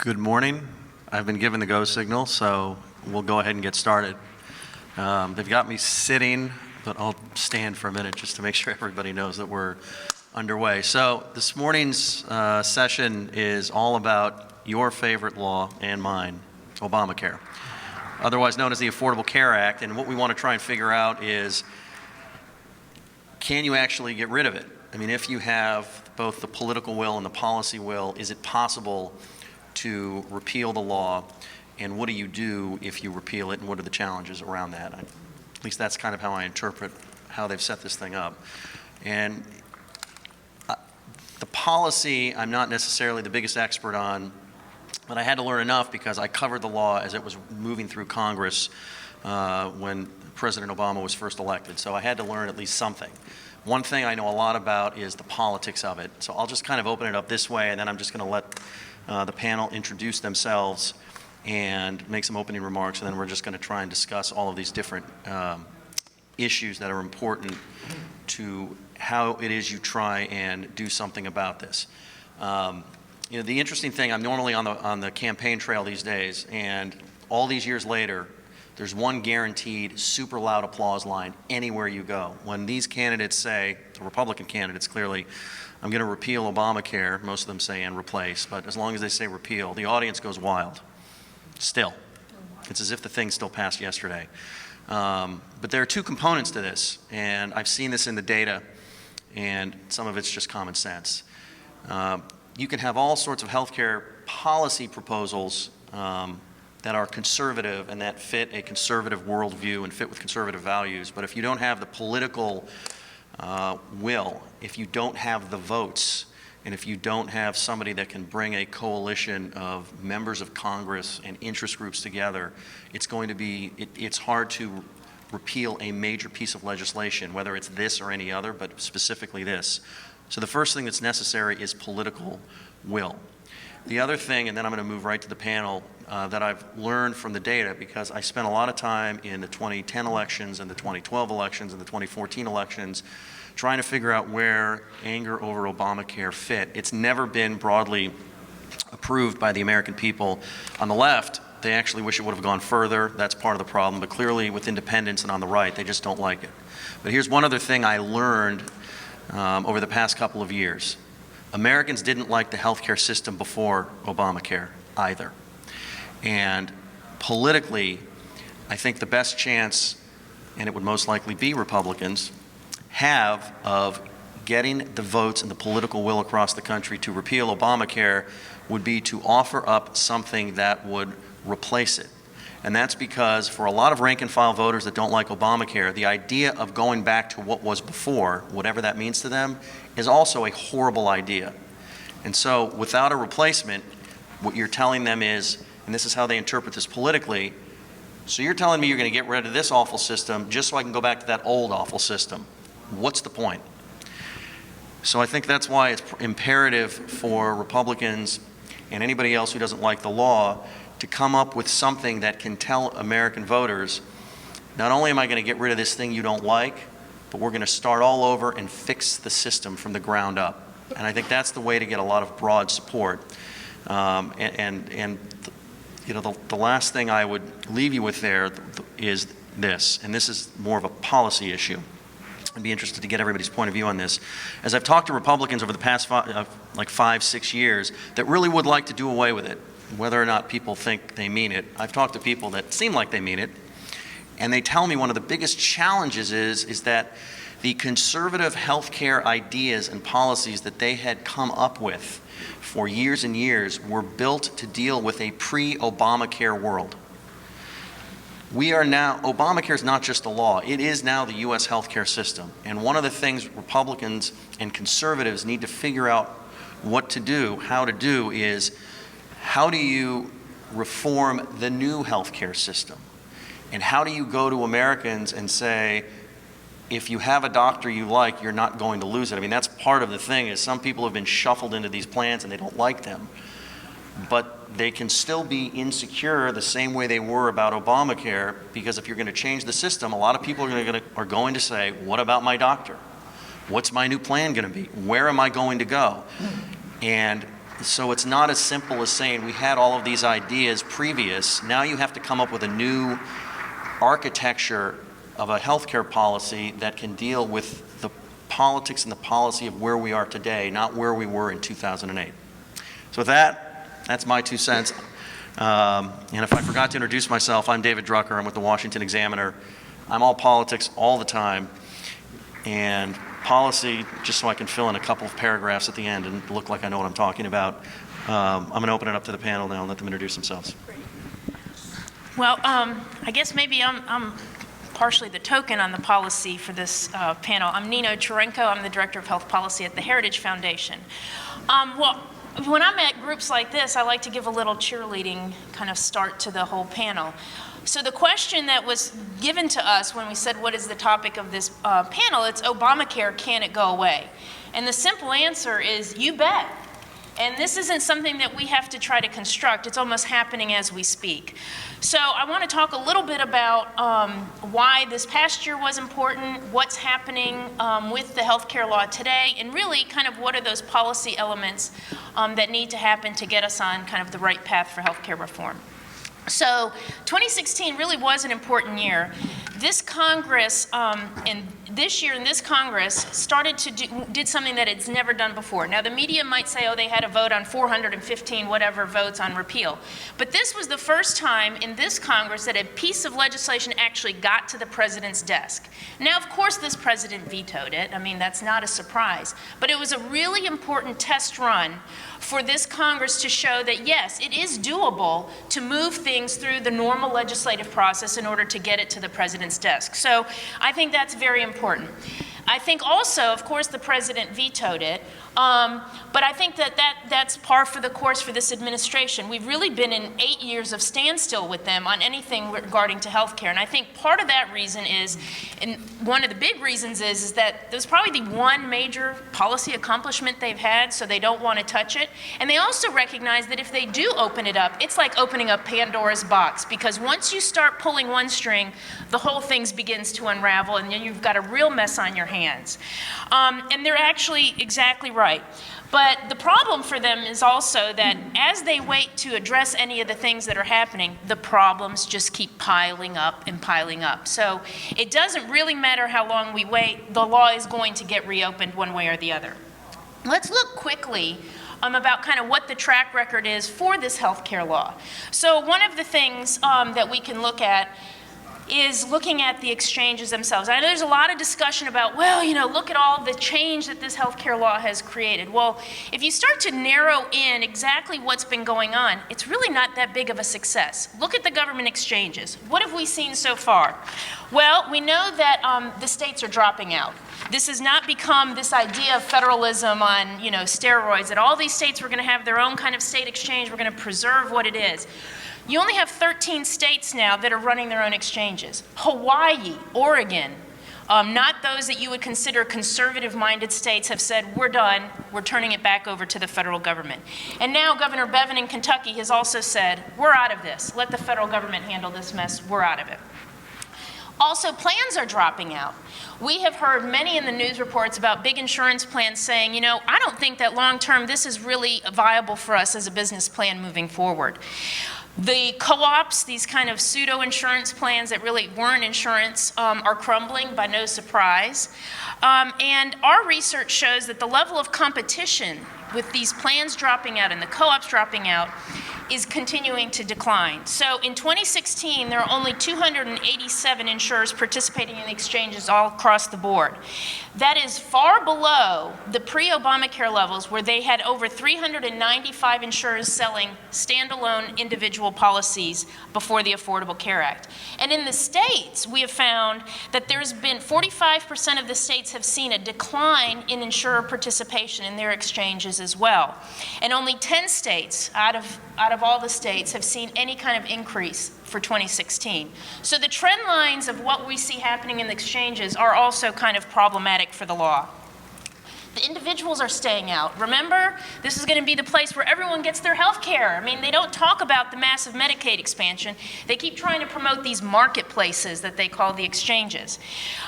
Good morning. I've been given the go signal, so we'll go ahead and get started. They've got me sitting, but I'll stand for a minute just to make sure everybody knows that we're underway. So this morning's session is all about your favorite law and mine, Obamacare, otherwise known as the Affordable Care Act. And what we want to try and figure out is, can you actually get rid of it? I mean, if you have both the political will and the policy will, is it possible to repeal the law, and what do you do if you repeal it, and what are the challenges around that? At least that's kind of how I interpret how they've set this thing up. And the policy, I'm not necessarily the biggest expert on, but I had to learn enough because I covered the law as it was moving through Congress when President Obama was first elected. So I had to learn at least something. One thing I know a lot about is the politics of it. So I'll just kind of open it up this way, and then I'm just going to let the panel introduce themselves and make some opening remarks, and then we're just going to try and discuss all of these different issues that are important to how it is you try and do something about this. You know, the interesting thing, I'm normally on the campaign trail these days, and all these years later, there's one guaranteed super loud applause line anywhere you go. When these candidates say, the Republican candidates clearly, I'm going to repeal Obamacare, most of them say and replace, but as long as they say repeal, the audience goes wild. Still. It's as if the thing still passed yesterday. But there are two components to this, and I've seen this in the data, and some of it's just common sense. You can have all sorts of healthcare policy proposals that are conservative and that fit a conservative worldview and fit with conservative values, but if you don't have the political will, if you don't have the votes, and if you don't have somebody that can bring a coalition of members of Congress and interest groups together, it's going to be, it's hard to repeal a major piece of legislation, whether it's this or any other, but specifically this. So the first thing that's necessary is political will. The other thing, and then I'm going to move right to the panel, that I've learned from the data, because I spent a lot of time in the 2010 elections and the 2012 elections and the 2014 elections trying to figure out where anger over Obamacare fit. It's never been broadly approved by the American people. On the left, they actually wish it would have gone further. That's part of the problem. But clearly with independents and on the right, they just don't like it. But here's one other thing I learned over the past couple of years. Americans didn't like the healthcare system before Obamacare either. And politically, I think the best chance, and it would most likely be Republicans, have of getting the votes and the political will across the country to repeal Obamacare would be to offer up something that would replace it. And that's because for a lot of rank and file voters that don't like Obamacare, the idea of going back to what was before, whatever that means to them, is also a horrible idea. And so without a replacement, what you're telling them is, and this is how they interpret this politically, so you're telling me you're going to get rid of this awful system just so I can go back to that old awful system. What's the point? So I think that's why it's imperative for Republicans and anybody else who doesn't like the law to come up with something that can tell American voters, not only am I going to get rid of this thing you don't like, but we're going to start all over and fix the system from the ground up. And I think that's the way to get a lot of broad support. You know, the last thing I would leave you with there is this, and this is more of a policy issue. I'd be interested to get everybody's point of view on this. As I've talked to Republicans over the past 5-6 years that really would like to do away with it, whether or not people think they mean it. I've talked to people that seem like they mean it, and they tell me one of the biggest challenges is that the conservative healthcare ideas and policies that they had come up with for years and years were built to deal with a pre-Obamacare world. We are now, Obamacare is not just a law, it is now the U.S. healthcare system. And one of the things Republicans and conservatives need to figure out what to do, how to do, is how do you reform the new healthcare system? And how do you go to Americans and say, if you have a doctor you like, you're not going to lose it? I mean, that's part of the thing, is some people have been shuffled into these plans and they don't like them. But they can still be insecure the same way they were about Obamacare, because if you're going to change the system, a lot of people are going to say, what about my doctor? What's my new plan going to be? Where am I going to go? And So it's not as simple as saying we had all of these ideas previous. Now you have to come up with a new architecture of a healthcare policy that can deal with the politics and the policy of where we are today, not where we were in 2008. So with that, that's my 2 cents. And if I forgot to introduce myself, I'm David Drucker. I'm with the Washington Examiner. I'm all politics all the time. And policy, just so I can fill in a couple of paragraphs at the end and look like I know what I'm talking about. I'm going to open it up to the panel now and let them introduce themselves. Well, I guess maybe I'm partially the token on the policy for this panel. I'm Nino Churenko. I'm the Director of Health Policy at the Heritage Foundation. Well, when I'm at groups like this, I like to give a little cheerleading kind of start to the whole panel. So the question that was given to us when we said, what is the topic of this panel? It's Obamacare, can it go away? And the simple answer is, you bet. And this isn't something that we have to try to construct. It's almost happening as we speak. So I want to talk a little bit about why this past year was important, what's happening with the healthcare law today, and really kind of what are those policy elements that need to happen to get us on kind of the right path for healthcare reform. So 2016 really was an important year. This Congress, and this year in this Congress, started to did something that it's never done before. Now the media might say, oh, they had a vote on 415 whatever votes on repeal. But this was the first time in this Congress that a piece of legislation actually got to the president's desk. Now, of course, this president vetoed it. I mean, that's not a surprise. But it was a really important test run for this Congress to show that, yes, it is doable to move things through the normal legislative process in order to get it to the president's desk. So I think that's very important. I think also, of course, the president vetoed it, but I think that's par for the course for this administration. We've really been in 8 years of standstill with them on anything regarding to health care, and I think part of that reason is, and one of the big reasons is that there's probably the one major policy accomplishment they've had, so they don't want to touch it. And they also recognize that if they do open it up, it's like opening up Pandora's box, because once you start pulling one string, the whole thing begins to unravel, and then you've got a real mess on your hands. And they're actually exactly right. But the problem for them is also that as they wait to address any of the things that are happening, the problems just keep piling up and piling up. So it doesn't really matter how long we wait, the law is going to get reopened one way or the other. Let's look quickly about kind of what the track record is for this health care law. So one of the things that we can look at is looking at the exchanges themselves. I know there's a lot of discussion about, well, you know, look at all the change that this healthcare law has created. Well, if you start to narrow in exactly what's been going on, it's really not that big of a success. Look at the government exchanges. What have we seen so far? Well, we know that the states are dropping out. This has not become this idea of federalism on, you know, steroids, that all these states were going to have their own kind of state exchange, we're going to preserve what it is. You only have 13 states now that are running their own exchanges. Hawaii, Oregon, not those that you would consider conservative-minded states, have said, we're done, we're turning it back over to the federal government. And now Governor Bevin in Kentucky has also said, we're out of this. Let the federal government handle this mess. We're out of it. Also, plans are dropping out. We have heard many in the news reports about big insurance plans saying, you know, I don't think that long-term this is really viable for us as a business plan moving forward. The co-ops, these kind of pseudo-insurance plans that really weren't insurance, are crumbling by no surprise. And our research shows that the level of competition with these plans dropping out and the co-ops dropping out is continuing to decline. So in 2016, there are only 287 insurers participating in exchanges all across the board. That is far below the pre-Obamacare levels, where they had over 395 insurers selling standalone individual policies before the Affordable Care Act. And in the states, we have found that there's been 45% of the states have seen a decline in insurer participation in their exchanges as well. And only 10 states out of all the states have seen any kind of increase for 2016. So the trend lines of what we see happening in the exchanges are also kind of problematic for the law. The individuals are staying out. Remember, this is going to be the place where everyone gets their health care. I mean, they don't talk about the massive Medicaid expansion. They keep trying to promote these marketplaces that they call the exchanges.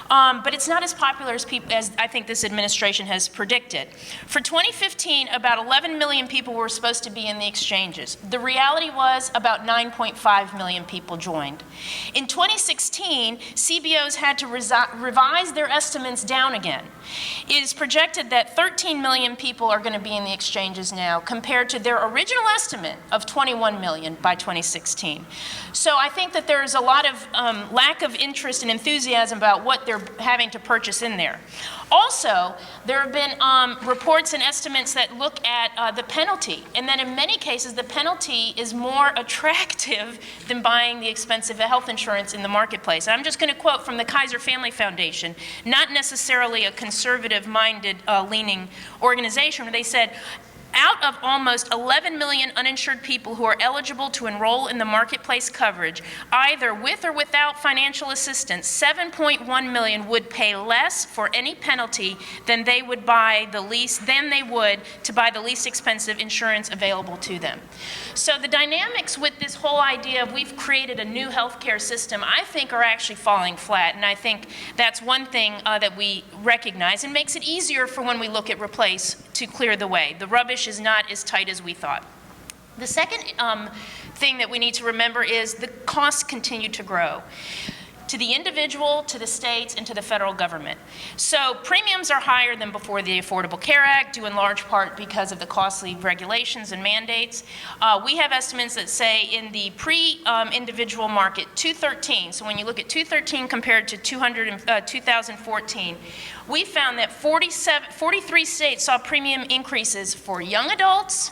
But it's not as popular as I think this administration has predicted. For 2015, about 11 million people were supposed to be in the exchanges. The reality was about 9.5 million people joined. In 2016, CBOs had to revise their estimates down again. It is projected that 13 million people are going to be in the exchanges now, compared to their original estimate of 21 million by 2016. So I think that there is a lot of lack of interest and enthusiasm about what they're having to purchase in there. Also, there have been reports and estimates that look at the penalty, and that in many cases the penalty is more attractive than buying the expensive health insurance in the marketplace. And I'm just going to quote from the Kaiser Family Foundation, not necessarily a conservative-minded leaning organization, where they said, out of almost 11 million uninsured people who are eligible to enroll in the marketplace coverage, either with or without financial assistance, 7.1 million would pay less for any penalty than they would buy the least to buy the least expensive insurance available to them. So the dynamics with this whole idea of we've created a new healthcare system, I think, are actually falling flat, and I think that's one thing that we recognize and makes it easier for when we look at replace to clear the way. The rubbish is not as tight as we thought. The second thing that we need to remember is the costs continue to grow, to the individual, to the states, and to the federal government. So premiums are higher than before the Affordable Care Act, due in large part because of the costly regulations and mandates. We have estimates that say in the pre-individual market, 213, so when you look at 213 compared to 2014, we found that 43 states saw premium increases for young adults,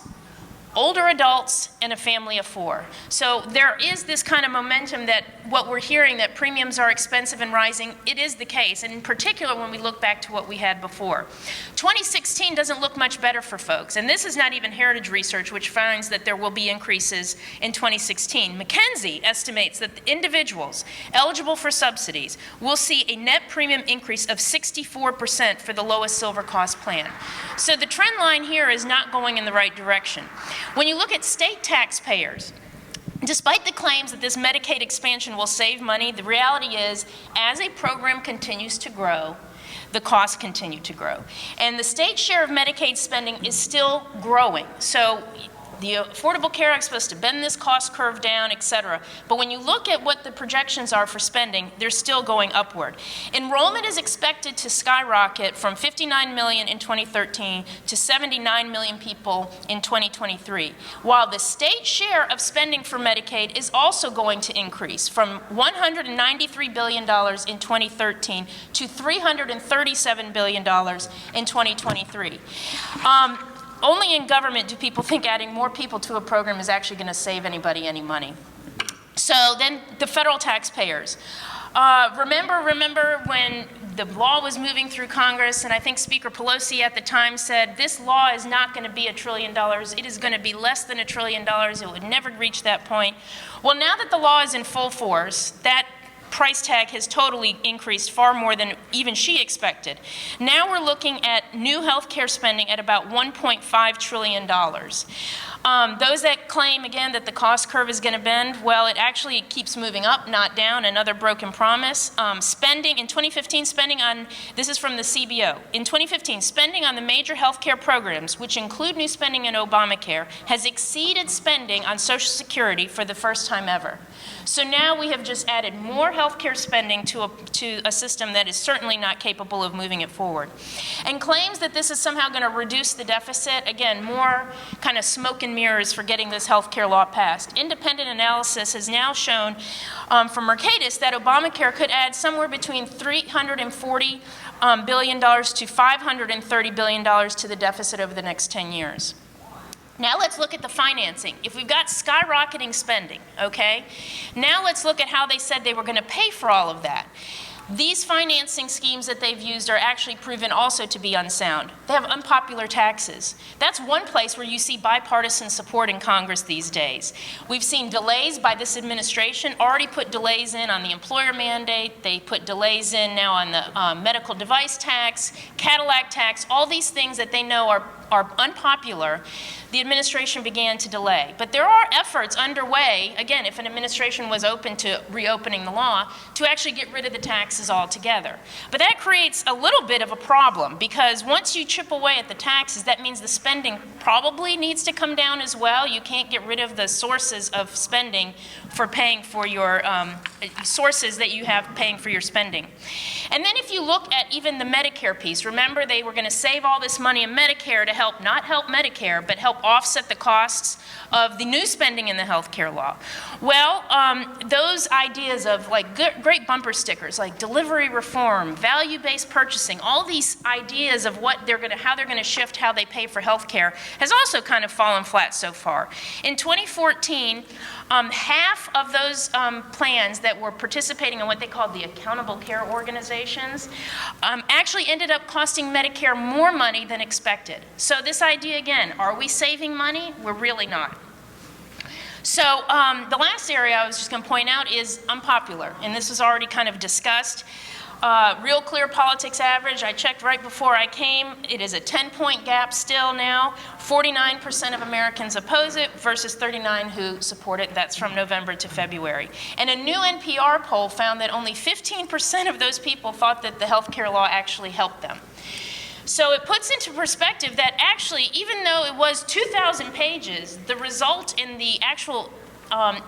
older adults, and a family of 4. So there is this kind of momentum that what we're hearing, that premiums are expensive and rising, it is the case, and in particular when we look back to what we had before. 2016 doesn't look much better for folks, and this is not even Heritage research, which finds that there will be increases in 2016. McKinsey estimates that individuals eligible for subsidies will see a net premium increase of 64% for the lowest silver cost plan. So the trend line here is not going in the right direction. When you look at state taxpayers, despite the claims that this Medicaid expansion will save money, the reality is, as a program continues to grow, the costs continue to grow. And the state share of Medicaid spending is still growing. So the Affordable Care Act is supposed to bend this cost curve down, et cetera. But when you look at what the projections are for spending, they're still going upward. Enrollment is expected to skyrocket from 59 million in 2013 to 79 million people in 2023, while the state share of spending for Medicaid is also going to increase from $193 billion in 2013 to $337 billion in 2023. Only in government do people think adding more people to a program is actually going to save anybody any money. So then the federal taxpayers. Remember when the law was moving through Congress, and I think Speaker Pelosi at the time said, this law is not going to be $1 trillion. It is going to be less than $1 trillion. It would never reach that point. Well, now that the law is in full force, that price tag has totally increased far more than even she expected. Now we're looking at new health care spending at about $1.5 trillion. Those that claim, again, that the cost curve is going to bend, well, it actually keeps moving up, not down, another broken promise. Spending, in 2015, spending on, this is from the CBO, in 2015, spending on the major health care programs, which include new spending in Obamacare, has exceeded spending on Social Security for the first time ever. So now we have just added more health care spending to a system that is certainly not capable of moving it forward. And claims that this is somehow going to reduce the deficit, again, more kind of smoke and mirrors for getting this health care law passed. Independent analysis has now shown from Mercatus that Obamacare could add somewhere between $340 billion to $530 billion to the deficit over the next 10 years. Now let's look at the financing. If we've got skyrocketing spending, okay, now let's look at how they said they were going to pay for all of that. These financing schemes that they've used are actually proven also to be unsound. They have unpopular taxes. That's one place where you see bipartisan support in Congress these days. We've seen delays by this administration, already put delays in on the employer mandate. They put delays in now on the medical device tax, Cadillac tax, all these things that they know are unpopular. The administration began to delay. But there are efforts underway, again, if an administration was open to reopening the law, to actually get rid of the taxes altogether. But that creates a little bit of a problem, because once you chip away at the taxes, that means the spending probably needs to come down as well. You can't get rid of the sources of spending for paying for your sources that you have paying for your spending. And then if you look at even the Medicare piece, remember they were going to save all this money in Medicare to help, not help Medicare, but help offset the costs of the new spending in the health care law. Well, those ideas of like great bumper stickers like delivery reform, value-based purchasing, all these ideas of what how they're going to shift how they pay for health care has also kind of fallen flat so far. In 2014, half of those plans that were participating in what they called the accountable care organizations actually ended up costing Medicare more money than expected. So this idea again, are we saving money? We're really not. So the last area I was just going to point out is unpopular, and this was already kind of discussed. Real Clear Politics average, I checked right before I came. It is a 10-point gap still now. 49% of Americans oppose it versus 39% who support it. That's from November to February. And a new NPR poll found that only 15% of those people thought that the health care law actually helped them. So it puts into perspective that actually, even though it was 2,000 pages, the result in the actual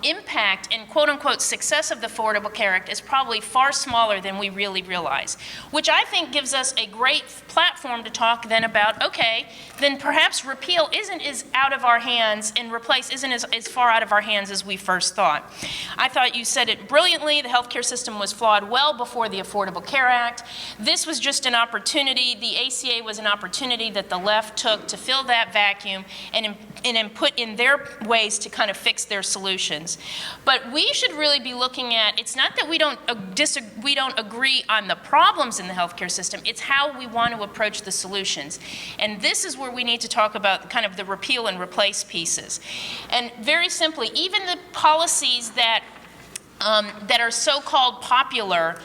impact and quote-unquote success of the Affordable Care Act is probably far smaller than we really realize, which I think gives us a great platform to talk then about, okay, then perhaps repeal isn't as out of our hands and replace isn't as far out of our hands as we first thought. I thought you said it brilliantly. The healthcare system was flawed well before the Affordable Care Act. This was just an opportunity. The ACA was an opportunity that the left took to fill that vacuum and put in their ways to kind of fix their solutions. But we should really be looking at, it's not that we don't agree on the problems in the healthcare system, it's how we want to approach the solutions. And this is where we need to talk about kind of the repeal and replace pieces. And very simply, even the policies that are so-called popular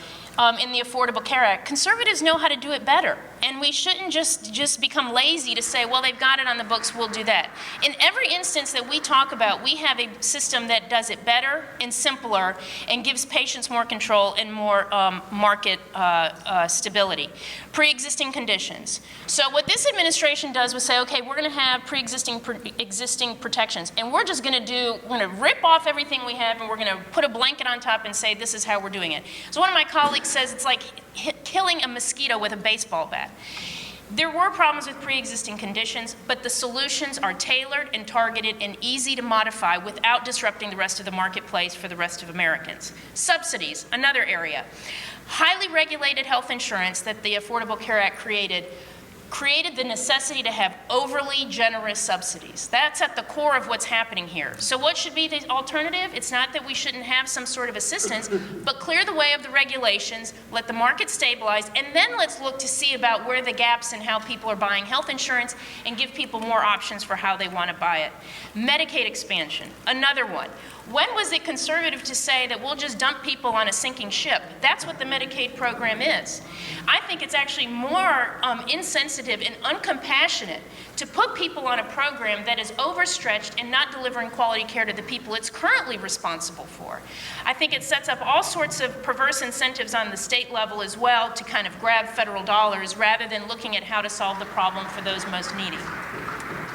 in the Affordable Care Act, conservatives know how to do it better. And we shouldn't just become lazy to say, well, they've got it on the books, we'll do that. In every instance that we talk about, we have a system that does it better and simpler and gives patients more control and more market stability. Pre-existing conditions. So what this administration does was say, okay, we're going to have pre-existing protections, and we're just going to rip off everything we have, and we're going to put a blanket on top and say this is how we're doing it. So one of my colleagues says it's like killing a mosquito with a baseball bat. There were problems with pre-existing conditions, but the solutions are tailored and targeted and easy to modify without disrupting the rest of the marketplace for the rest of Americans. Subsidies, another area. Highly regulated health insurance that the Affordable Care Act created the necessity to have overly generous subsidies. That's at the core of what's happening here. So what should be the alternative? It's not that we shouldn't have some sort of assistance, but clear the way of the regulations, let the market stabilize, and then let's look to see about where the gaps and how people are buying health insurance and give people more options for how they want to buy it. Medicaid expansion, another one. When was it conservative to say that we'll just dump people on a sinking ship? That's what the Medicaid program is. I think it's actually more insensitive and uncompassionate to put people on a program that is overstretched and not delivering quality care to the people it's currently responsible for. I think it sets up all sorts of perverse incentives on the state level as well to kind of grab federal dollars rather than looking at how to solve the problem for those most needy.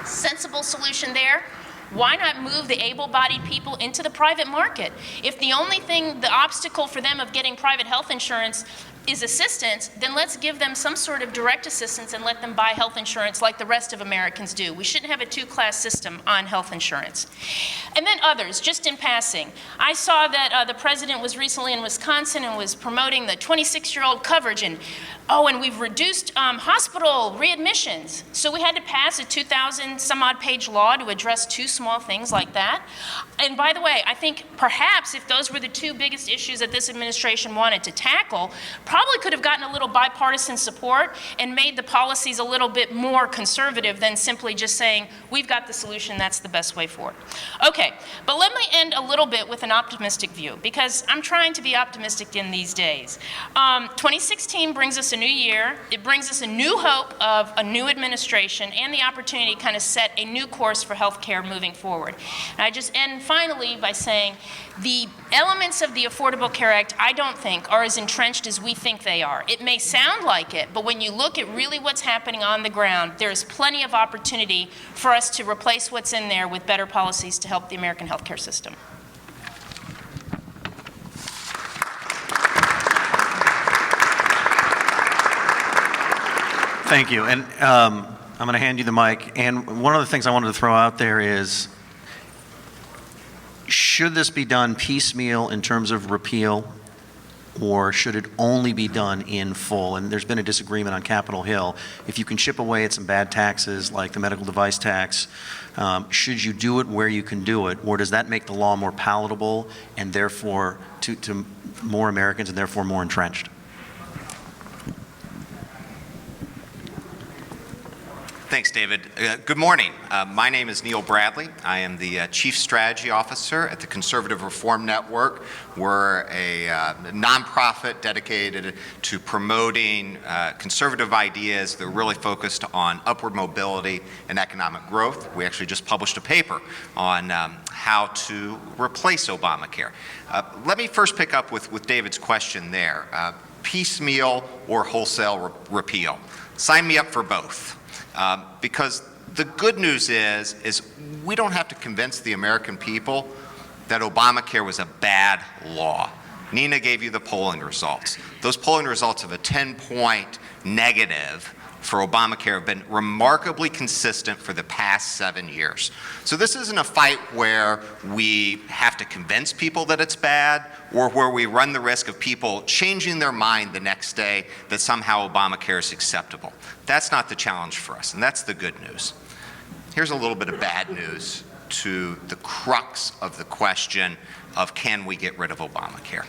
Sensible solution there. Why not move the able-bodied people into the private market? If the only thing, the obstacle for them of getting private health insurance is assistance, then let's give them some sort of direct assistance and let them buy health insurance like the rest of Americans do. We shouldn't have a two-class system on health insurance. And then others, just in passing. I saw that the president was recently in Wisconsin and was promoting the 26-year-old coverage, and we've reduced hospital readmissions. So we had to pass a 2,000 some odd page law to address two small things like that. And by the way, I think perhaps if those were the two biggest issues that this administration wanted to tackle, probably could have gotten a little bipartisan support and made the policies a little bit more conservative than simply just saying, we've got the solution, that's the best way forward. Okay, but let me end a little bit with an optimistic view, because I'm trying to be optimistic in these days. 2016 brings us a new year. It brings us a new hope of a new administration and the opportunity to kind of set a new course for healthcare moving forward. And I just end finally by saying the elements of the Affordable Care Act, I don't think, are as entrenched as we think they are. It may sound like it, but when you look at really what's happening on the ground, there's plenty of opportunity for us to replace what's in there with better policies to help the American healthcare system. Thank you. And I'm going to hand you the mic. And one of the things I wanted to throw out there is, should this be done piecemeal in terms of repeal, or should it only be done in full? And there's been a disagreement on Capitol Hill. If you can chip away at some bad taxes like the medical device tax, should you do it where you can do it, or does that make the law more palatable and therefore to more Americans and therefore more entrenched? Thanks, David. Good morning. My name is Neil Bradley. I am the Chief Strategy Officer at the Conservative Reform Network. We're a nonprofit dedicated to promoting conservative ideas that are really focused on upward mobility and economic growth. We actually just published a paper on how to replace Obamacare. Let me first pick up with David's question there. Piecemeal or wholesale repeal? Sign me up for both. Because the good news is we don't have to convince the American people that Obamacare was a bad law. Nina gave you the polling results. Those polling results of a 10-point negative for Obamacare have been remarkably consistent for the past 7 years. So this isn't a fight where we have to convince people that it's bad, or where we run the risk of people changing their mind the next day that somehow Obamacare is acceptable. That's not the challenge for us, and that's the good news. Here's a little bit of bad news to the crux of the question of, can we get rid of Obamacare?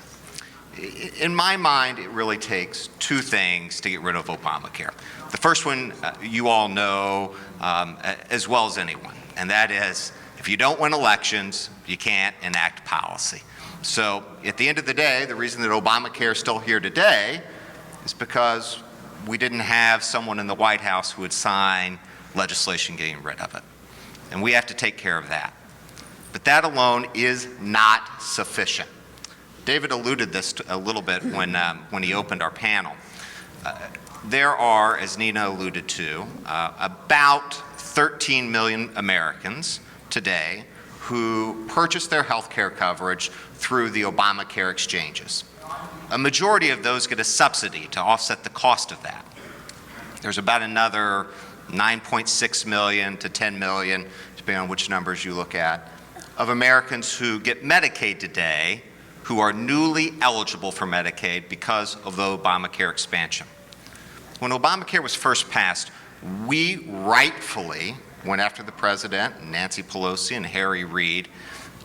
In my mind, it really takes two things to get rid of Obamacare. The first one you all know as well as anyone, and that is, if you don't win elections, you can't enact policy. So at the end of the day, the reason that Obamacare is still here today is because we didn't have someone in the White House who would sign legislation getting rid of it. And we have to take care of that. But that alone is not sufficient. David alluded this a little bit when he opened our panel. There are, as Nina alluded to, about 13 million Americans today who purchase their health care coverage through the Obamacare exchanges. A majority of those get a subsidy to offset the cost of that. There's about another 9.6 million to 10 million, depending on which numbers you look at, of Americans who get Medicaid today who are newly eligible for Medicaid because of the Obamacare expansion. When Obamacare was first passed, we rightfully went after the president, Nancy Pelosi and Harry Reid,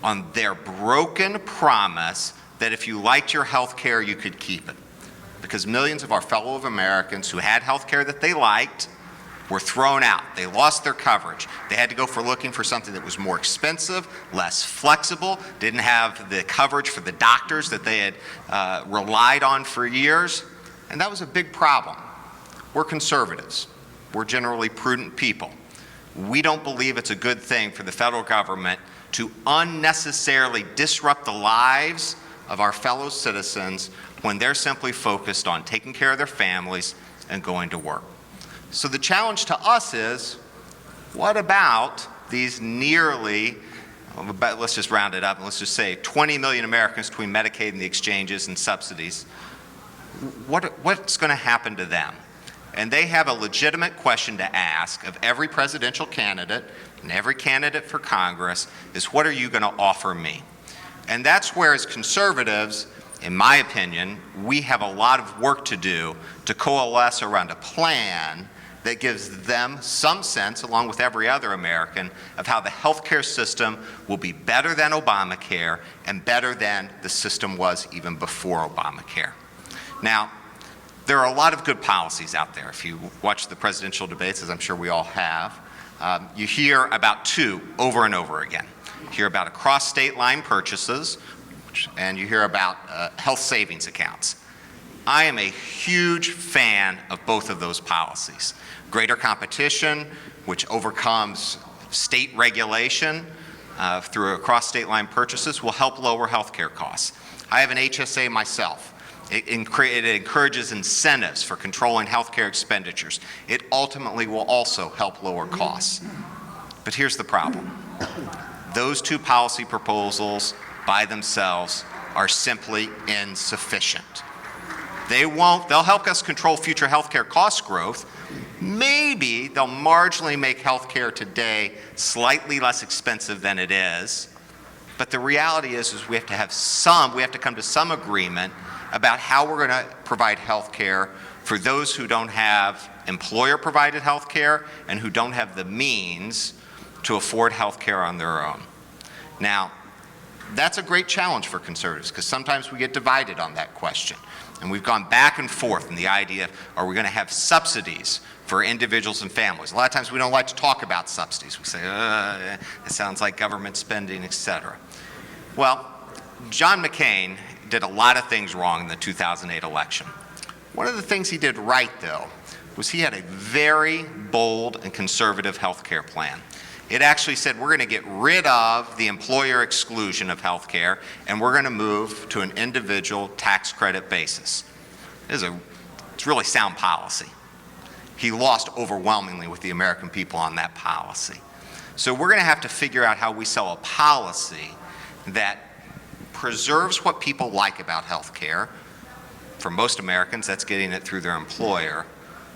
on their broken promise that if you liked your health care, you could keep it. Because millions of our fellow Americans who had health care that they liked were thrown out. They lost their coverage. They had to go for looking for something that was more expensive, less flexible, didn't have the coverage for the doctors that they had relied on for years. And that was a big problem. We're conservatives. We're generally prudent people. We don't believe it's a good thing for the federal government to unnecessarily disrupt the lives of our fellow citizens when they're simply focused on taking care of their families and going to work. So the challenge to us is, what about these nearly, let's just round it up, and let's just say 20 million Americans between Medicaid and the exchanges and subsidies? what's going to happen to them? And they have a legitimate question to ask of every presidential candidate and every candidate for Congress is, what are you going to offer me? And that's where, as conservatives, in my opinion, we have a lot of work to do to coalesce around a plan that gives them some sense, along with every other American, of how the healthcare system will be better than Obamacare and better than the system was even before Obamacare. Now, there are a lot of good policies out there. If you watch the presidential debates, as I'm sure we all have, you hear about two over and over again. You hear about across state line purchases, and you hear about health savings accounts. I am a huge fan of both of those policies. Greater competition, which overcomes state regulation through across state line purchases, will help lower healthcare costs. I have an HSA myself. It encourages incentives for controlling healthcare expenditures. It ultimately will also help lower costs. But here's the problem. Those two policy proposals by themselves are simply insufficient. They'll help us control future healthcare cost growth. Maybe they'll marginally make healthcare today slightly less expensive than it is. But the reality is we have to come to some agreement about how we're going to provide health care for those who don't have employer-provided health care and who don't have the means to afford health care on their own. Now, that's a great challenge for conservatives because sometimes we get divided on that question. And we've gone back and forth in the idea of, are we going to have subsidies for individuals and families? A lot of times we don't like to talk about subsidies. We say, it sounds like government spending, et cetera. Well, John McCain did a lot of things wrong in the 2008 election. One of the things he did right, though, was he had a very bold and conservative health care plan. It actually said we're going to get rid of the employer exclusion of health care and we're going to move to an individual tax credit basis. It's really sound policy. He lost overwhelmingly with the American people on that policy. So we're going to have to figure out how we sell a policy that preserves what people like about health care. For most Americans, that's getting it through their employer,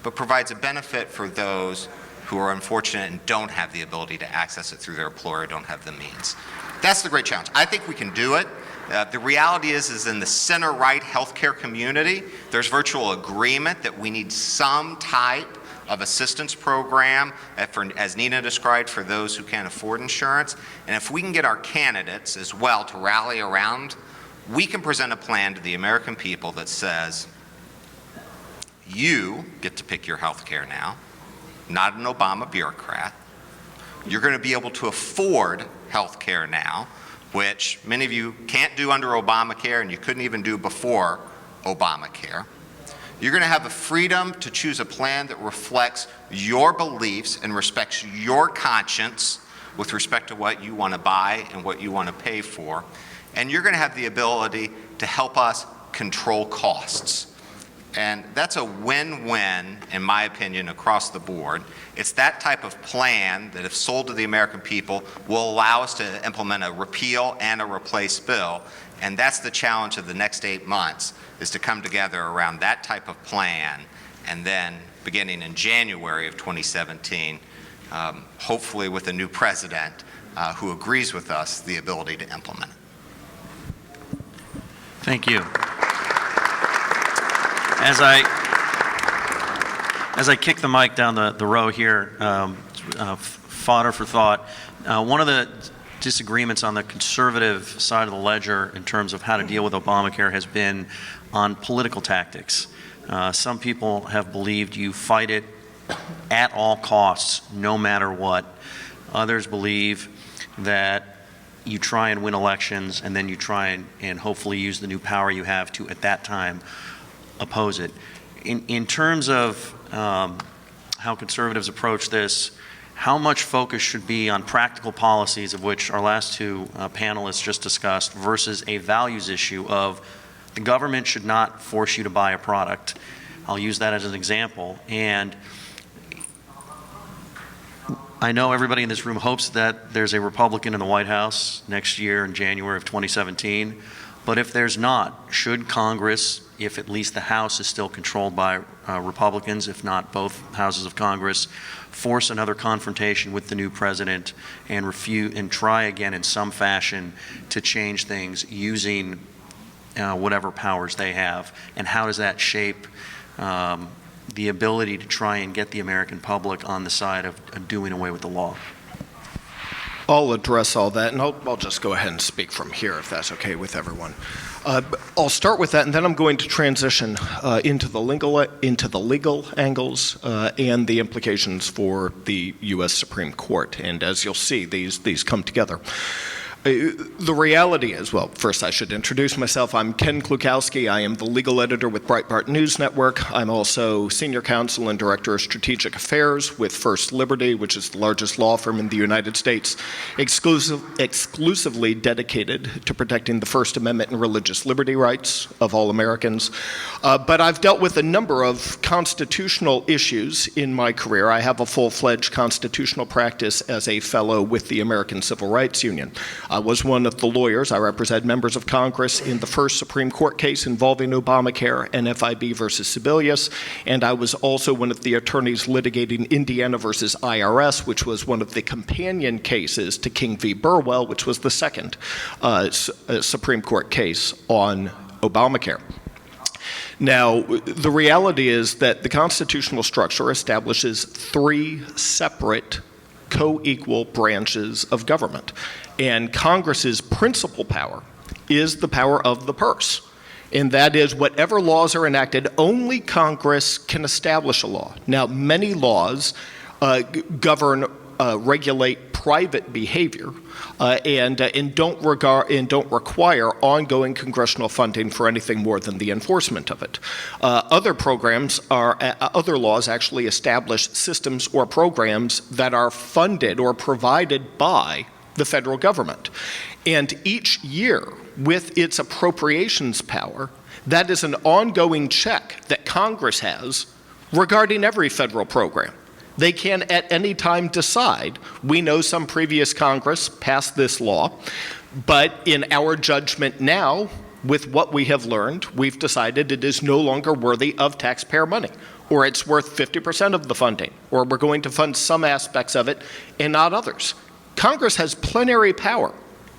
but provides a benefit for those who are unfortunate and don't have the ability to access it through their employer, don't have the means. That's the great challenge. I think we can do it. The reality is in the center-right healthcare community, there's virtual agreement that we need some type of assistance program, as Nina described, for those who can't afford insurance. And if we can get our candidates as well to rally around, we can present a plan to the American people that says, you get to pick your health care now, not an Obama bureaucrat. You're going to be able to afford health care now, which many of you can't do under Obamacare and you couldn't even do before Obamacare. You're going to have the freedom to choose a plan that reflects your beliefs and respects your conscience with respect to what you want to buy and what you want to pay for. And you're going to have the ability to help us control costs. And that's a win-win, in my opinion, across the board. It's that type of plan that, if sold to the American people, will allow us to implement a repeal and a replace bill. And that's the challenge of the next 8 months, is to come together around that type of plan, and then beginning in January of 2017, hopefully with a new president who agrees with us, the ability to implement it. Thank you. As I kick the mic down the row here, fodder for thought, one of the disagreements on the conservative side of the ledger in terms of how to deal with Obamacare has been on political tactics. Some people have believed you fight it at all costs, no matter what. Others believe that you try and win elections and then you try and hopefully use the new power you have to, at that time, oppose it. In terms of how conservatives approach this, how much focus should be on practical policies, of which our last two panelists just discussed, versus a values issue of the government should not force you to buy a product? I'll use that as an example. And I know everybody in this room hopes that there's a Republican in the White House next year in January of 2017. But if there's not, should Congress, if at least the House is still controlled by Republicans, if not both houses of Congress, force another confrontation with the new president and refute and try again in some fashion to change things using whatever powers they have? And how does that shape the ability to try and get the American public on the side of doing away with the law? I'll address all that, and I'll just go ahead and speak from here, if that's okay with everyone. I'll start with that, and then I'm going to transition into the legal angles and the implications for the U.S. Supreme Court. And as you'll see, these come together. The reality is, well, first I should introduce myself. I'm Ken Klukowski. I am the legal editor with Breitbart News Network. I'm also senior counsel and director of strategic affairs with First Liberty, which is the largest law firm in the United States, exclusively dedicated to protecting the First Amendment and religious liberty rights of all Americans. But I've dealt with a number of constitutional issues in my career. I have a full-fledged constitutional practice as a fellow with the American Civil Rights Union. I was one of the lawyers. I represent members of Congress in the first Supreme Court case involving Obamacare and FIB versus Sebelius, and I was also one of the attorneys litigating Indiana versus IRS, which was one of the companion cases to King v. Burwell, which was the second Supreme Court case on Obamacare. Now, the reality is that the constitutional structure establishes three separate co-equal branches of government. And Congress's principal power is the power of the purse. And that is, whatever laws are enacted, only Congress can establish a law. Now, many laws regulate private behavior and don't require ongoing congressional funding for anything more than the enforcement of it. Other laws actually establish systems or programs that are funded or provided by the federal government. And each year, with its appropriations power, that is an ongoing check that Congress has regarding every federal program. They can at any time decide, we know some previous Congress passed this law, but in our judgment now, with what we have learned, we've decided it is no longer worthy of taxpayer money, or it's worth 50% of the funding, or we're going to fund some aspects of it and not others. Congress has plenary power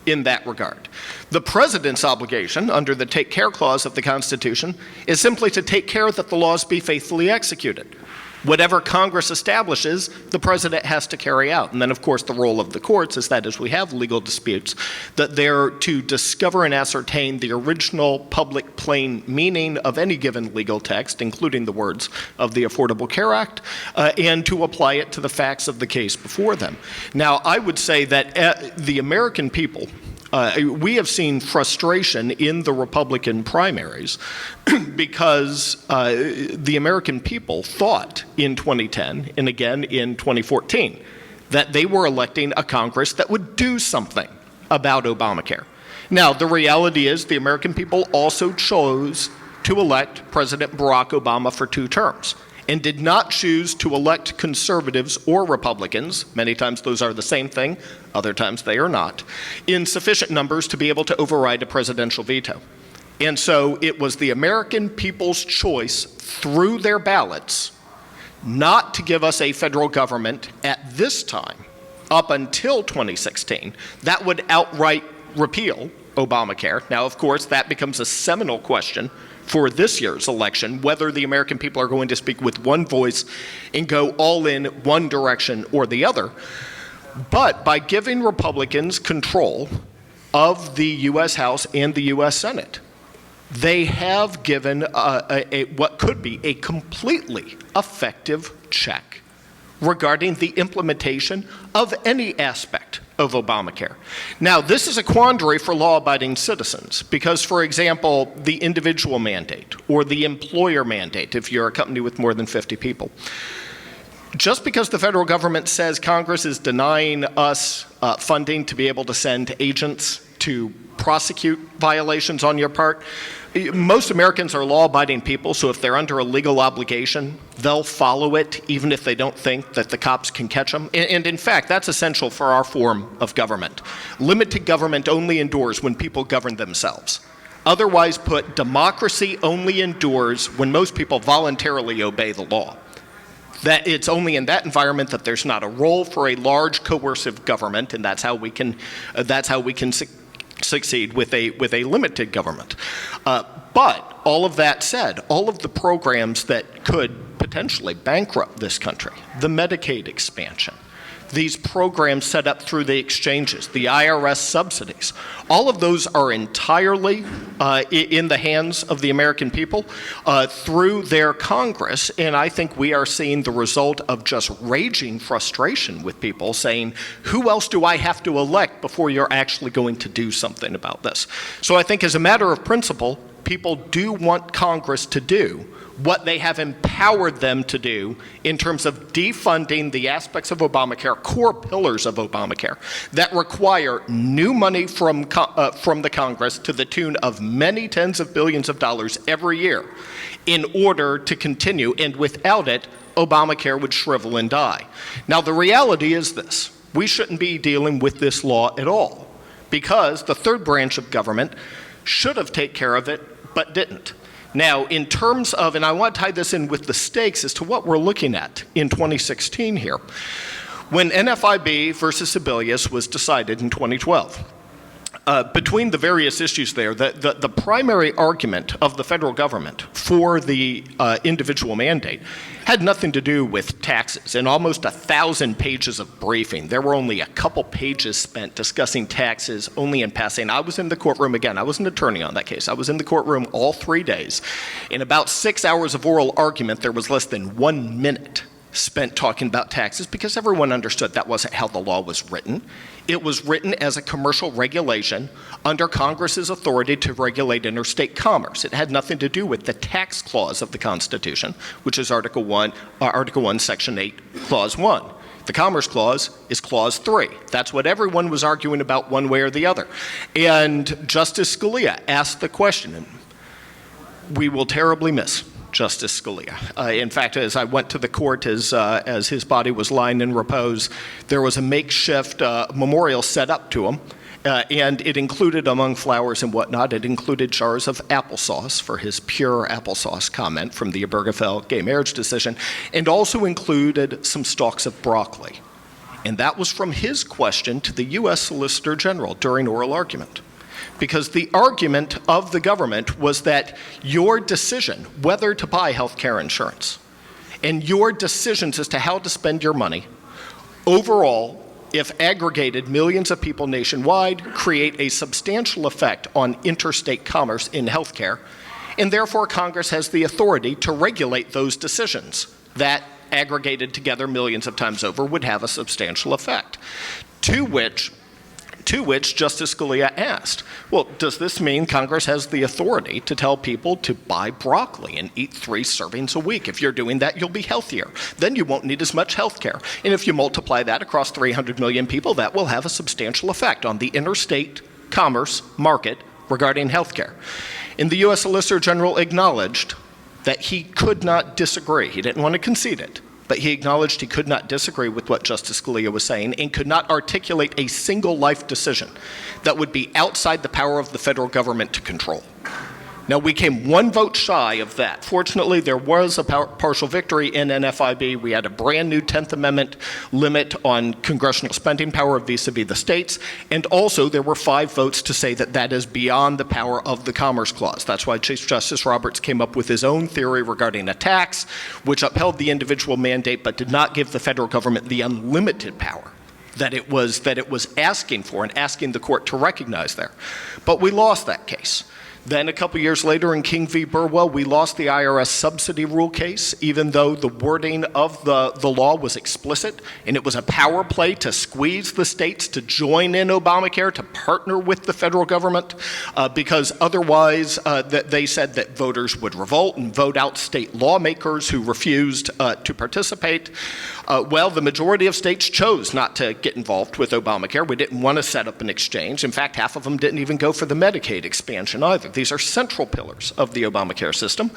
in that regard. The president's obligation under the Take Care Clause of the Constitution is simply to take care that the laws be faithfully executed. Whatever Congress establishes, the president has to carry out. And then, of course, the role of the courts is that as we have legal disputes, that they're to discover and ascertain the original public plain meaning of any given legal text, including the words of the Affordable Care Act, and to apply it to the facts of the case before them. Now, I would say that the American people, we have seen frustration in the Republican primaries because the American people thought in 2010 and again in 2014 that they were electing a Congress that would do something about Obamacare. Now, the reality is the American people also chose to elect President Barack Obama for 2 terms and did not choose to elect conservatives or Republicans, many times those are the same thing, other times they are not, in sufficient numbers to be able to override a presidential veto. And so it was the American people's choice through their ballots not to give us a federal government at this time, up until 2016, that would outright repeal Obamacare. Now, of course, that becomes a seminal question for this year's election, whether the American people are going to speak with one voice and go all in one direction or the other. But by giving Republicans control of the U.S. House and the U.S. Senate, they have given what could be a completely effective check regarding the implementation of any aspect of Obamacare. Now, this is a quandary for law-abiding citizens because, for example, the individual mandate or the employer mandate, if you're a company with more than 50 people, just because the federal government says Congress is denying us funding to be able to send agents to prosecute violations on your part, most Americans are law-abiding people, so if they're under a legal obligation, they'll follow it even if they don't think that the cops can catch them. And in fact, that's essential for our form of government. Limited government only endures when people govern themselves. Otherwise put, democracy only endures when most people voluntarily obey the law. That it's only in that environment that there's not a role for a large coercive government, and that's how we can succeed with a limited government. But all of that said, all of the programs that could potentially bankrupt this country, the Medicaid expansion, these programs set up through the exchanges, the IRS subsidies, all of those are entirely in the hands of the American people through their Congress. And I think we are seeing the result of just raging frustration with people saying, who else do I have to elect before you're actually going to do something about this? So I think as a matter of principle, people do want Congress to do what they have empowered them to do in terms of defunding the aspects of Obamacare, core pillars of Obamacare, that require new money from the Congress to the tune of many tens of billions of dollars every year in order to continue, and without it, Obamacare would shrivel and die. Now, the reality is this: we shouldn't be dealing with this law at all, because the third branch of government should have taken care of it, but didn't. Now, in terms of, and I want to tie this in with the stakes as to what we're looking at in 2016 here, when NFIB versus Sebelius was decided in 2012, between the various issues there, the primary argument of the federal government for the individual mandate had nothing to do with taxes. In almost 1,000 pages of briefing, there were only a couple pages spent discussing taxes, only in passing. I was in the courtroom, again, I was an attorney on that case. I was in the courtroom all 3 days. In about 6 hours of oral argument, there was less than 1 minute spent talking about taxes, because everyone understood that wasn't how the law was written. It was written as a commercial regulation under Congress's authority to regulate interstate commerce. It had nothing to do with the tax clause of the Constitution, which is Article 1, Section 8, Clause 1. The Commerce Clause is Clause 3. That's what everyone was arguing about one way or the other. And Justice Scalia asked the question, and we will terribly miss Justice Scalia. In fact, as I went to the court as his body was lying in repose, there was a makeshift memorial set up to him, and it included, among flowers and whatnot, it included jars of applesauce for his pure applesauce comment from the Obergefell gay marriage decision, and also included some stalks of broccoli. And that was from his question to the U.S. Solicitor General during oral argument. Because the argument of the government was that your decision whether to buy health care insurance and your decisions as to how to spend your money overall, if aggregated, millions of people nationwide, create a substantial effect on interstate commerce in health care, and therefore Congress has the authority to regulate those decisions that, aggregated together millions of times over, would have a substantial effect. To which Justice Scalia asked, well, does this mean Congress has the authority to tell people to buy broccoli and eat 3 servings a week? If you're doing that, you'll be healthier. Then you won't need as much health care. And if you multiply that across 300 million people, that will have a substantial effect on the interstate commerce market regarding health care. And the U.S. Solicitor General acknowledged that he could not disagree. He didn't want to concede it, but he acknowledged he could not disagree with what Justice Scalia was saying and could not articulate a single life decision that would be outside the power of the federal government to control. Now, we came 1 vote shy of that. Fortunately, there was a partial victory in NFIB. We had a brand new 10th Amendment limit on congressional spending power vis-a-vis the states, and also there were 5 votes to say that that is beyond the power of the Commerce Clause. That's why Chief Justice Roberts came up with his own theory regarding a tax, which upheld the individual mandate but did not give the federal government the unlimited power that it was asking for and asking the court to recognize there. But we lost that case. Then a couple years later in King v. Burwell, we lost the IRS subsidy rule case, even though the wording of the law was explicit, and it was a power play to squeeze the states to join in Obamacare, to partner with the federal government, because otherwise they said that voters would revolt and vote out state lawmakers who refused to participate. Well, the majority of states chose not to get involved with Obamacare. We didn't want to set up an exchange. In fact, half of them didn't even go for the Medicaid expansion either. These are central pillars of the Obamacare system.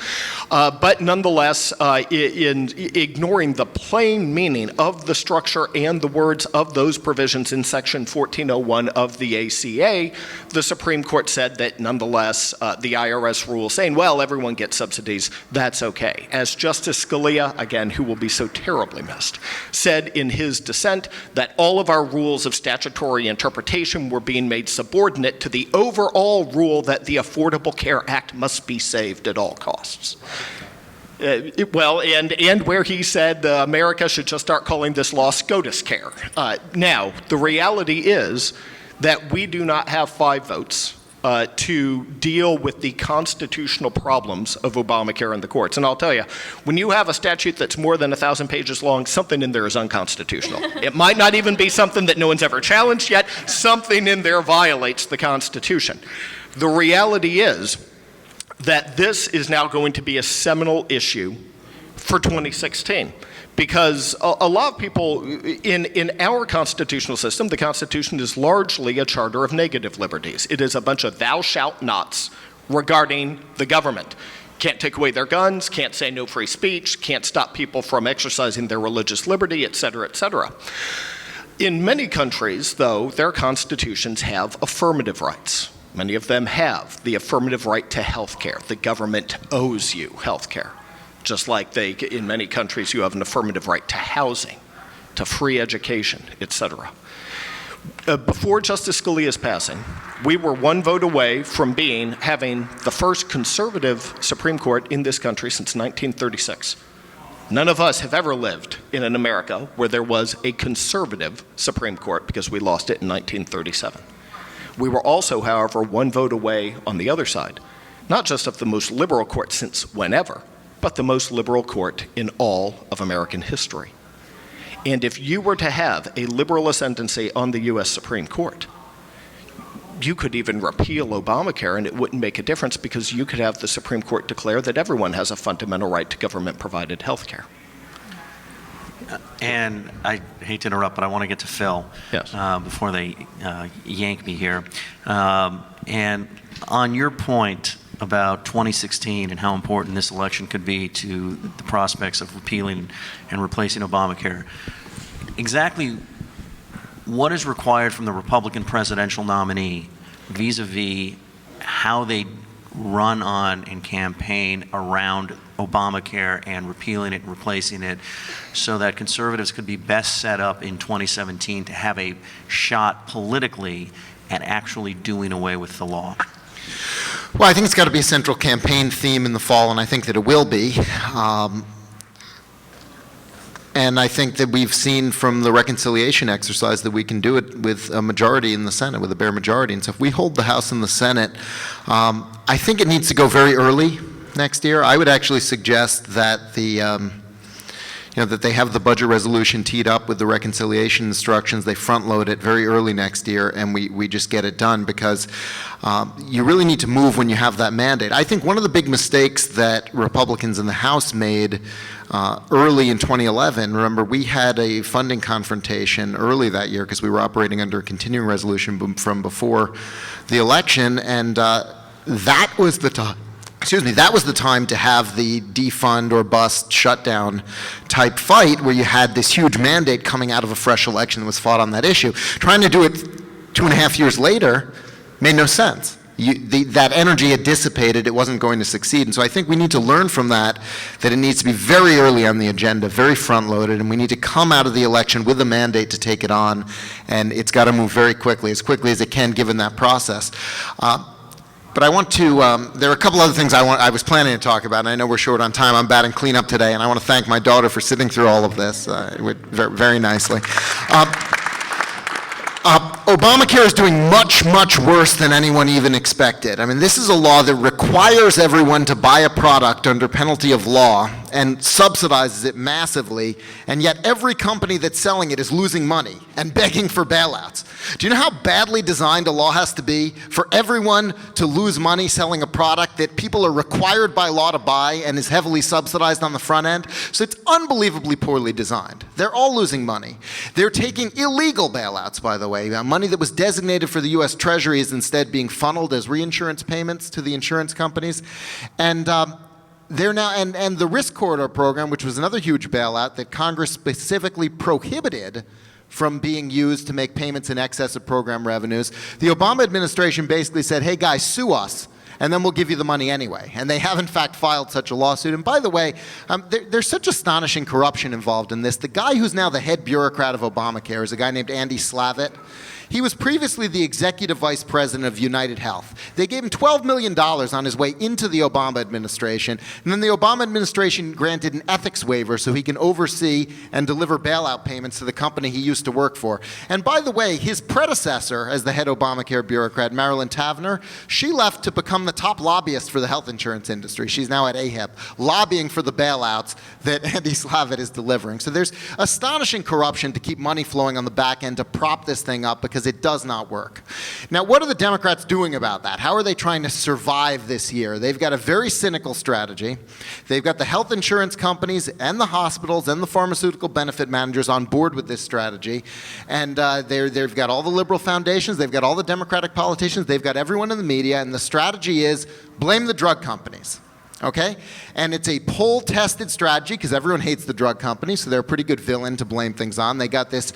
But nonetheless, in ignoring the plain meaning of the structure and the words of those provisions in Section 1401 of the ACA, the Supreme Court said that nonetheless, the IRS rule saying, well, everyone gets subsidies, that's okay. As Justice Scalia, again, who will be so terribly missed, said in his dissent that all of our rules of statutory interpretation were being made subordinate to the overall rule that the Affordable Care Act must be saved at all costs. And where he said America should just start calling this law SCOTUS care. Now, the reality is that we do not have 5 votes to deal with the constitutional problems of Obamacare in the courts. And I'll tell you, when you have a statute that's more than 1,000 pages long, something in there is unconstitutional. It might not even be something that no one's ever challenged yet. Something in there violates the Constitution. The reality is that this is now going to be a seminal issue for 2016. Because a lot of people in our constitutional system, the Constitution is largely a charter of negative liberties. It is a bunch of thou shalt nots regarding the government. Can't take away their guns, can't say no free speech, can't stop people from exercising their religious liberty, et cetera, et cetera. In many countries, though, their constitutions have affirmative rights. Many of them have the affirmative right to health care. The government owes you health care. Just like in many countries, you have an affirmative right to housing, to free education, et cetera. Before Justice Scalia's passing, we were 1 vote away from having the first conservative Supreme Court in this country since 1936. None of us have ever lived in an America where there was a conservative Supreme Court because we lost it in 1937. We were also, however, 1 vote away on the other side, not just of the most liberal court since whenever, but the most liberal court in all of American history. And if you were to have a liberal ascendancy on the U.S. Supreme Court, you could even repeal Obamacare and it wouldn't make a difference because you could have the Supreme Court declare that everyone has a fundamental right to government-provided health care. And I hate to interrupt, but I want to get to Phil before they yank me here. And on your point about 2016 and how important this election could be to the prospects of repealing and replacing Obamacare, exactly what is required from the Republican presidential nominee vis-a-vis how they run on and campaign around Obamacare and repealing it and replacing it so that conservatives could be best set up in 2017 to have a shot politically at actually doing away with the law? Well, I think it's got to be a central campaign theme in the fall, and I think that it will be. And I think that we've seen from the reconciliation exercise that we can do it with a majority in the Senate, with a bare majority. And so if we hold the House and the Senate, I think it needs to go very early next year. I would actually suggest that that they have the budget resolution teed up with the reconciliation instructions. They front load it very early next year, and we just get it done because you really need to move when you have that mandate. I think one of the big mistakes that Republicans in the House made early in 2011, remember we had a funding confrontation early that year because we were operating under a continuing resolution from before the election, and that was the time. That was the time to have the defund or bust shutdown type fight where you had this huge mandate coming out of a fresh election that was fought on that issue. Trying to do it 2.5 years later made no sense. That energy had dissipated, it wasn't going to succeed. And so I think we need to learn from that it needs to be very early on the agenda, very front-loaded, and we need to come out of the election with a mandate to take it on, and it's got to move very quickly as it can given that process. But I want to, there are a couple other things I was planning to talk about, and I know we're short on time. I'm batting cleanup today, and I want to thank my daughter for sitting through all of this very nicely. Obamacare is doing much, much worse than anyone even expected. I mean, this is a law that requires everyone to buy a product under penalty of law and subsidizes it massively, and yet every company that's selling it is losing money and begging for bailouts. Do you know how badly designed a law has to be for everyone to lose money selling a product that people are required by law to buy and is heavily subsidized on the front end? So it's unbelievably poorly designed. They're all losing money. They're taking illegal bailouts, by the way. Money that was designated for the U.S. Treasury is instead being funneled as reinsurance payments to the insurance companies. And they're now, and the Risk Corridor program, which was another huge bailout that Congress specifically prohibited from being used to make payments in excess of program revenues. The Obama administration basically said, hey guys, sue us, and then we'll give you the money anyway. And they have in fact filed such a lawsuit. And by the way, there's such astonishing corruption involved in this. The guy who's now the head bureaucrat of Obamacare is a guy named Andy Slavitt. He was previously the executive vice president of United Health. They gave him $12 million on his way into the Obama administration, and then the Obama administration granted an ethics waiver so he can oversee and deliver bailout payments to the company he used to work for. And by the way, his predecessor as the head Obamacare bureaucrat, Marilyn Tavenner, she left to become the top lobbyist for the health insurance industry. She's now at AHIP, lobbying for the bailouts that Andy Slavitt is delivering. So there's astonishing corruption to keep money flowing on the back end to prop this thing up, because it does not work. Now, what are the Democrats doing about that? How are they trying to survive this year? They've got a very cynical strategy. They've got the health insurance companies and the hospitals and the pharmaceutical benefit managers on board with this strategy. And they've got all the liberal foundations, they've got all the Democratic politicians, they've got everyone in the media, and the strategy is blame the drug companies. Okay? And it's a poll-tested strategy because everyone hates the drug companies, so they're a pretty good villain to blame things on. They got this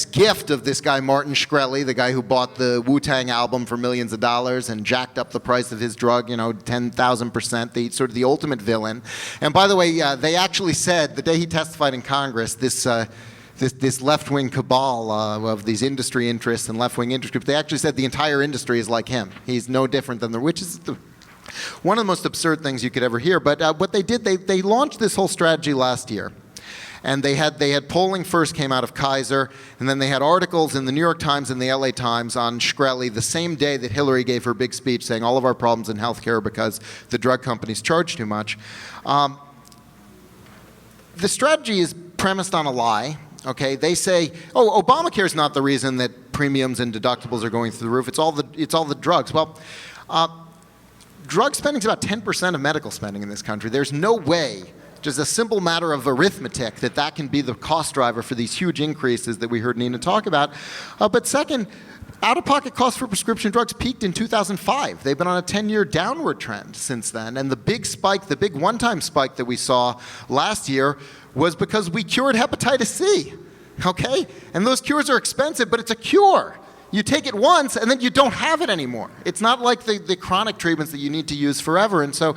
gift of this guy Martin Shkreli, the guy who bought the Wu-Tang album for millions of dollars and jacked up the price of his drug, 10,000%, the sort of the ultimate villain. And by the way, they actually said the day he testified in Congress, this left-wing cabal of these industry interests and left-wing interest groups, they actually said the entire industry is like him. He's no different than which is one of the most absurd things you could ever hear. But what they did, they launched this whole strategy last year. And they had polling first came out of Kaiser, and then they had articles in the New York Times and the LA Times on Shkreli the same day that Hillary gave her big speech saying all of our problems in healthcare because the drug companies charge too much. The strategy is premised on a lie. Okay, they say, oh, Obamacare is not the reason that premiums and deductibles are going through the roof. It's all the drugs. Well, drug spending is about 10% of medical spending in this country. There's no way, just a simple matter of arithmetic, that can be the cost driver for these huge increases that we heard Nina talk about. But second, out-of-pocket costs for prescription drugs peaked in 2005. They've been on a 10-year downward trend since then. And the big spike, the big one-time spike that we saw last year was because we cured hepatitis C, okay? And those cures are expensive, but it's a cure. You take it once, and then you don't have it anymore. It's not like the chronic treatments that you need to use forever. And so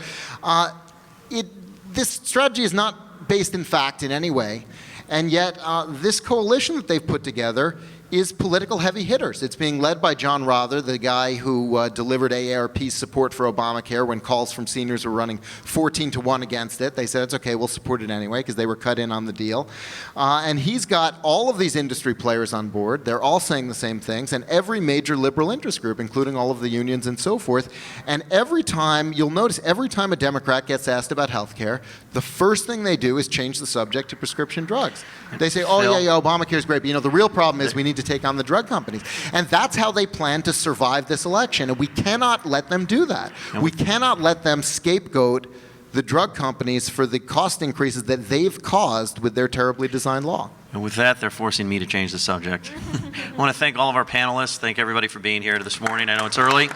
this strategy is not based in fact in any way. And yet this coalition that they've put together is political heavy hitters. It's being led by John Rother, the guy who delivered AARP's support for Obamacare when calls from seniors were running 14-1 against it. They said, it's okay, we'll support it anyway, because they were cut in on the deal. And he's got all of these industry players on board. They're all saying the same things, and every major liberal interest group, including all of the unions and so forth. And every time, you'll notice, every time a Democrat gets asked about health care, the first thing they do is change the subject to prescription drugs. They say, oh, yeah, Obamacare is great, but the real problem is we need to take on the drug companies. And that's how they plan to survive this election. And we cannot let them do that. We cannot let them scapegoat the drug companies for the cost increases that they've caused with their terribly designed law. And with that, they're forcing me to change the subject. I want to thank all of our panelists. Thank everybody for being here this morning. I know it's early.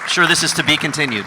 Sure, this is to be continued.